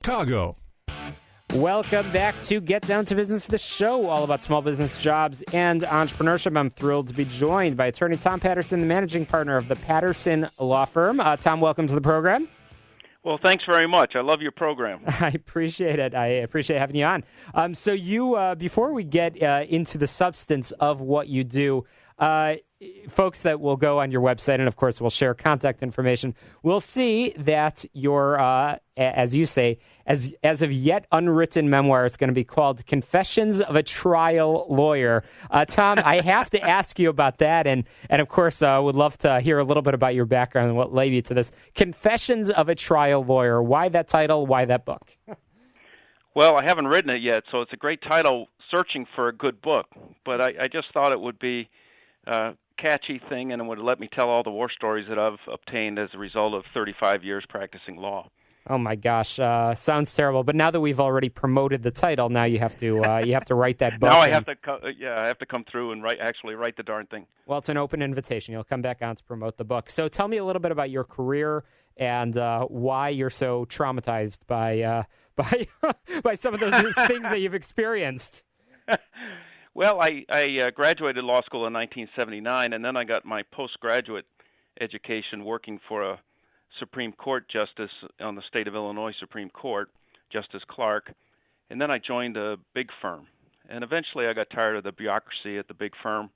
Chicago. Welcome back to Get Down to Business, the show all about small business jobs and entrepreneurship. I'm thrilled to be joined by attorney Tom Patterson, the managing partner of the Patterson Law Firm. Tom, welcome to the program. Well, thanks very much. I love your program. I appreciate it. I appreciate having you on. So you, before we get into the substance of what you do, folks that will go on your website, and of course we'll share contact information, will see that your, as you say, as of yet unwritten memoir is going to be called Confessions of a Trial Lawyer. Tom, I have to ask you about that, and of course would love to hear a little bit about your background and what led you to this. Confessions of a Trial Lawyer. Why that title? Why that book? Well, I haven't written it yet, so it's a great title, searching for a good book. But I just thought it would be a catchy thing, and it would let me tell all the war stories that I've obtained as a result of 35 years practicing law. Oh my gosh, sounds terrible. But now that we've already promoted the title, now you have to write that book. Now I have to come through and write the darn thing. Well, it's an open invitation. You'll come back on to promote the book. So tell me a little bit about your career and why you're so traumatized by some of those things that you've experienced. Well, I graduated law school in 1979, and then I got my postgraduate education working for a Supreme Court justice on the state of Illinois Supreme Court, Justice Clark, and then I joined a big firm. And eventually I got tired of the bureaucracy at the big firm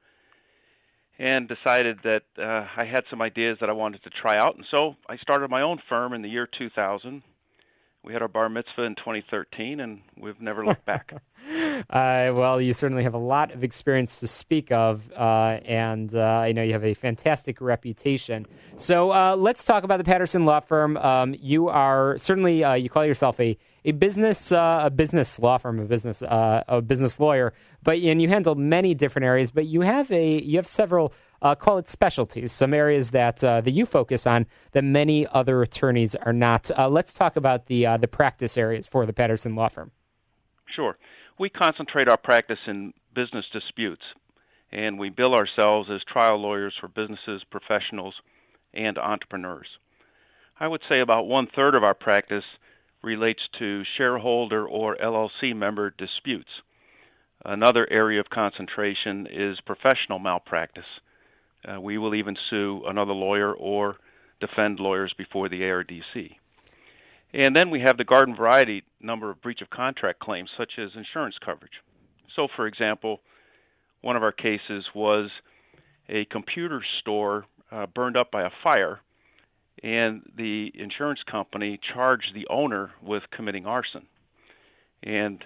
and decided that I had some ideas that I wanted to try out, and so I started my own firm in the year 2000. We had our bar mitzvah in 2013, and we've never looked back. Well, you certainly have a lot of experience to speak of, and I know you have a fantastic reputation. So let's talk about the Patterson Law Firm. You are certainly you call yourself a business law firm, a business lawyer, and you handle many different areas. But you have several. Call it specialties, some areas that you focus on that many other attorneys are not. Let's talk about the practice areas for the Patterson Law Firm. Sure. We concentrate our practice in business disputes, and we bill ourselves as trial lawyers for businesses, professionals, and entrepreneurs. I would say about one-third of our practice relates to shareholder or LLC member disputes. Another area of concentration is professional malpractice. We will even sue another lawyer or defend lawyers before the ARDC. And then we have the garden variety number of breach of contract claims, such as insurance coverage. So, for example, one of our cases was a computer store burned up by a fire, and the insurance company charged the owner with committing arson. And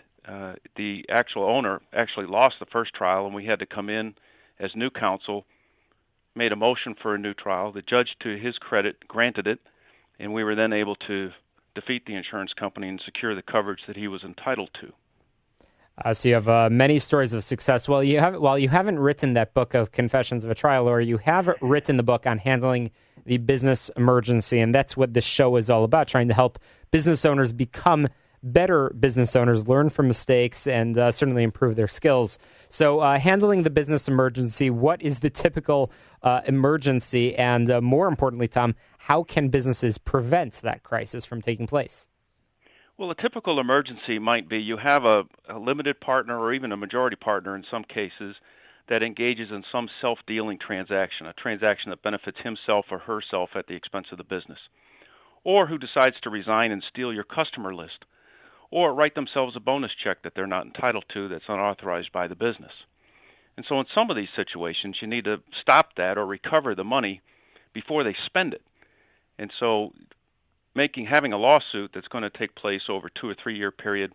the actual owner actually lost the first trial, and we had to come in as new counsel, made a motion for a new trial. The judge, to his credit, granted it, and we were then able to defeat the insurance company and secure the coverage that he was entitled to. So you have many stories of success. While you haven't written that book of Confessions of a Trial Lawyer, you have written the book on handling the business emergency, and that's what this show is all about, trying to help business owners become better business owners, learn from mistakes, and certainly improve their skills. So handling the business emergency, what is the typical emergency? And more importantly, Tom, how can businesses prevent that crisis from taking place? Well, a typical emergency might be you have a limited partner or even a majority partner in some cases that engages in some self-dealing transaction, a transaction that benefits himself or herself at the expense of the business, or who decides to resign and steal your customer list, or write themselves a bonus check that they're not entitled to that's unauthorized by the business. And so in some of these situations, you need to stop that or recover the money before they spend it. And so having a lawsuit that's going to take place over 2 or 3 year period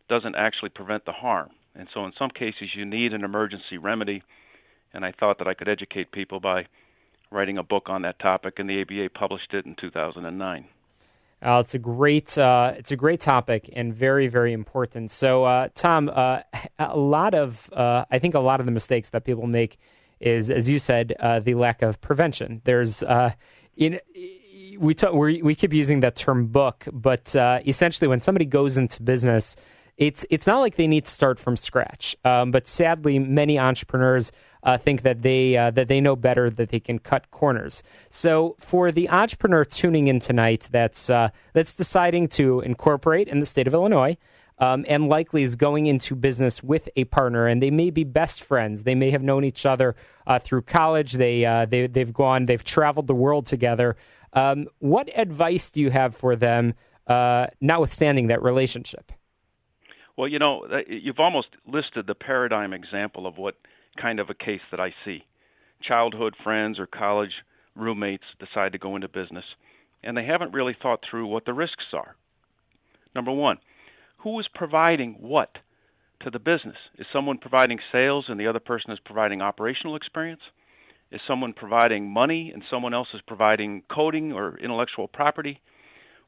doesn't actually prevent the harm. And so in some cases, you need an emergency remedy, and I thought that I could educate people by writing a book on that topic, and the ABA published it in 2009. It's a great topic and very, very important. So, Tom, I think a lot of the mistakes that people make is, as you said, the lack of prevention. There's we keep using that term book, but essentially, when somebody goes into business, it's not like they need to start from scratch. But sadly, many entrepreneurs think that they know better, that they can cut corners. So for the entrepreneur tuning in tonight, that's deciding to incorporate in the state of Illinois, and likely is going into business with a partner, and they may be best friends. They may have known each other through college. They've traveled the world together. What advice do you have for them, notwithstanding that relationship? Well, you've almost listed the paradigm example of what kind of a case that I see. Childhood friends or college roommates decide to go into business, and they haven't really thought through what the risks are. Number one, who is providing what to the business? Is someone providing sales and the other person is providing operational experience? Is someone providing money and someone else is providing coding or intellectual property?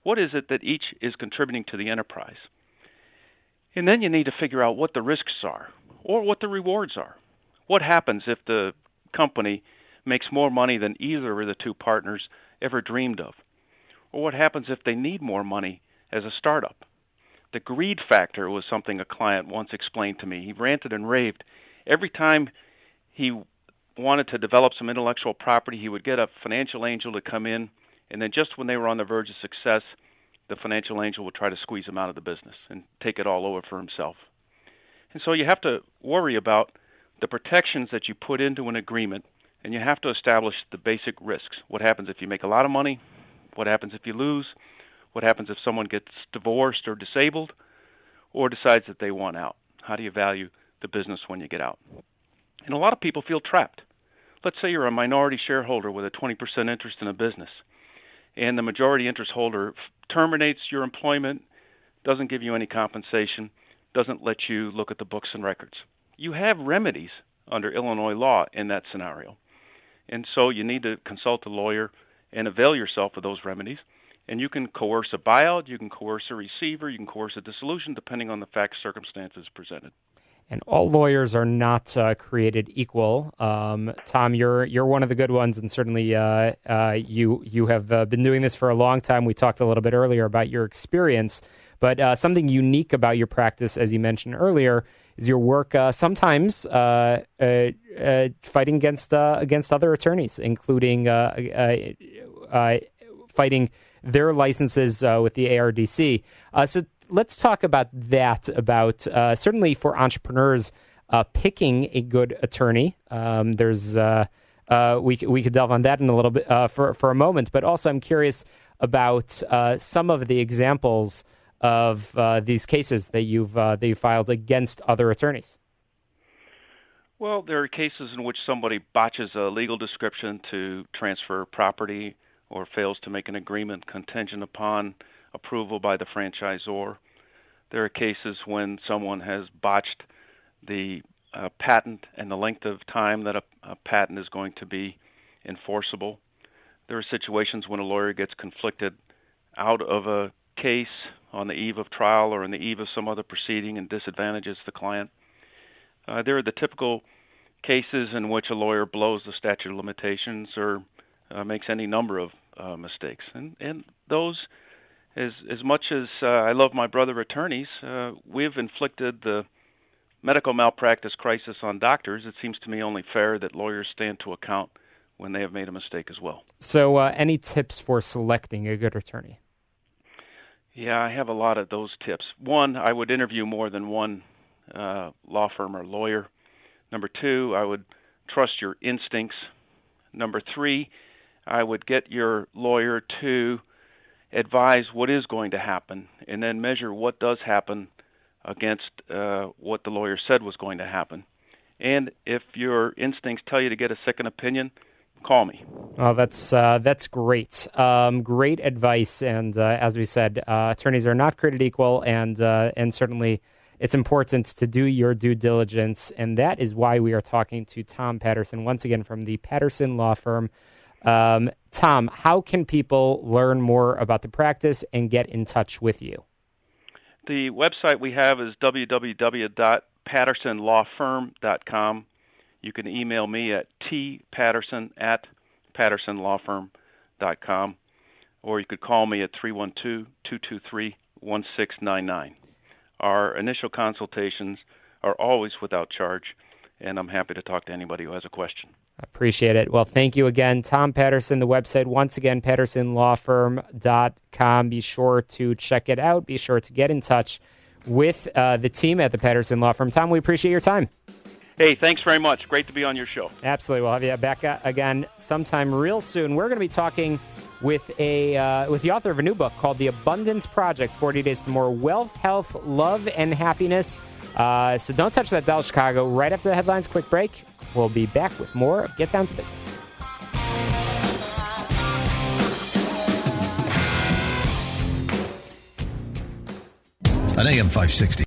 What is it that each is contributing to the enterprise? And then you need to figure out what the risks are or what the rewards are. What happens if the company makes more money than either of the two partners ever dreamed of? Or what happens if they need more money as a startup? The greed factor was something a client once explained to me. He ranted and raved. Every time he wanted to develop some intellectual property, he would get a financial angel to come in, and then just when they were on the verge of success, the financial angel would try to squeeze him out of the business and take it all over for himself. And so you have to worry about the protections that you put into an agreement, and you have to establish the basic risks. What happens if you make a lot of money? What happens if you lose? What happens if someone gets divorced or disabled or decides that they want out? How do you value the business when you get out? And a lot of people feel trapped. Let's say you're a minority shareholder with a 20% interest in a business, and the majority interest holder terminates your employment, doesn't give you any compensation, doesn't let you look at the books and records. You have remedies under Illinois law in that scenario. And so you need to consult a lawyer and avail yourself of those remedies. And you can coerce a buyout, you can coerce a receiver, you can coerce a dissolution, depending on the facts, circumstances presented. And all lawyers are not created equal. Tom, you're one of the good ones, and certainly you have been doing this for a long time. We talked a little bit earlier about your experience, but something unique about your practice, as you mentioned earlier, is your work sometimes fighting against other attorneys, including fighting their licenses with the ARDC. So let's talk about that, about certainly for entrepreneurs picking a good attorney. We could delve on that in a little bit for a moment, but also I'm curious about some of the examples of these cases that you've filed against other attorneys. Well, there are cases in which somebody botches a legal description to transfer property or fails to make an agreement contingent upon approval by the franchisor. There are cases when someone has botched the patent and the length of time that a patent is going to be enforceable. There are situations when a lawyer gets conflicted out of a case on the eve of trial or on the eve of some other proceeding and disadvantages the client. There are the typical cases in which a lawyer blows the statute of limitations or makes any number of mistakes. And those, as much as I love my brother attorneys, we've inflicted the medical malpractice crisis on doctors. It seems to me only fair that lawyers stand to account when they have made a mistake as well. So any tips for selecting a good attorney? Yeah, I have a lot of those tips. One, I would interview more than one law firm or lawyer. Number two, I would trust your instincts. Number three, I would get your lawyer to advise what is going to happen and then measure what does happen against what the lawyer said was going to happen. And if your instincts tell you to get a second opinion, call me. Oh, that's great. Great advice. And as we said, attorneys are not created equal, and certainly it's important to do your due diligence. And that is why we are talking to Tom Patterson once again from the Patterson Law Firm. Tom, how can people learn more about the practice and get in touch with you? The website we have is www.pattersonlawfirm.com. You can email me at tpatterson@pattersonlawfirm.com, or you could call me at 312-223-1699. Our initial consultations are always without charge, and I'm happy to talk to anybody who has a question. Appreciate it. Well, thank you again. Tom Patterson, the website, once again, pattersonlawfirm.com. Be sure to check it out. Be sure to get in touch with the team at the Patterson Law Firm. Tom, we appreciate your time. Hey, thanks very much. Great to be on your show. Absolutely. We'll have you back again sometime real soon. We're going to be talking with the author of a new book called The Abundance Project, 40 Days to More Wealth, Health, Love, and Happiness. So don't touch that dial, Chicago. Right after the headlines, quick break. We'll be back with more of Get Down to Business. At AM 560,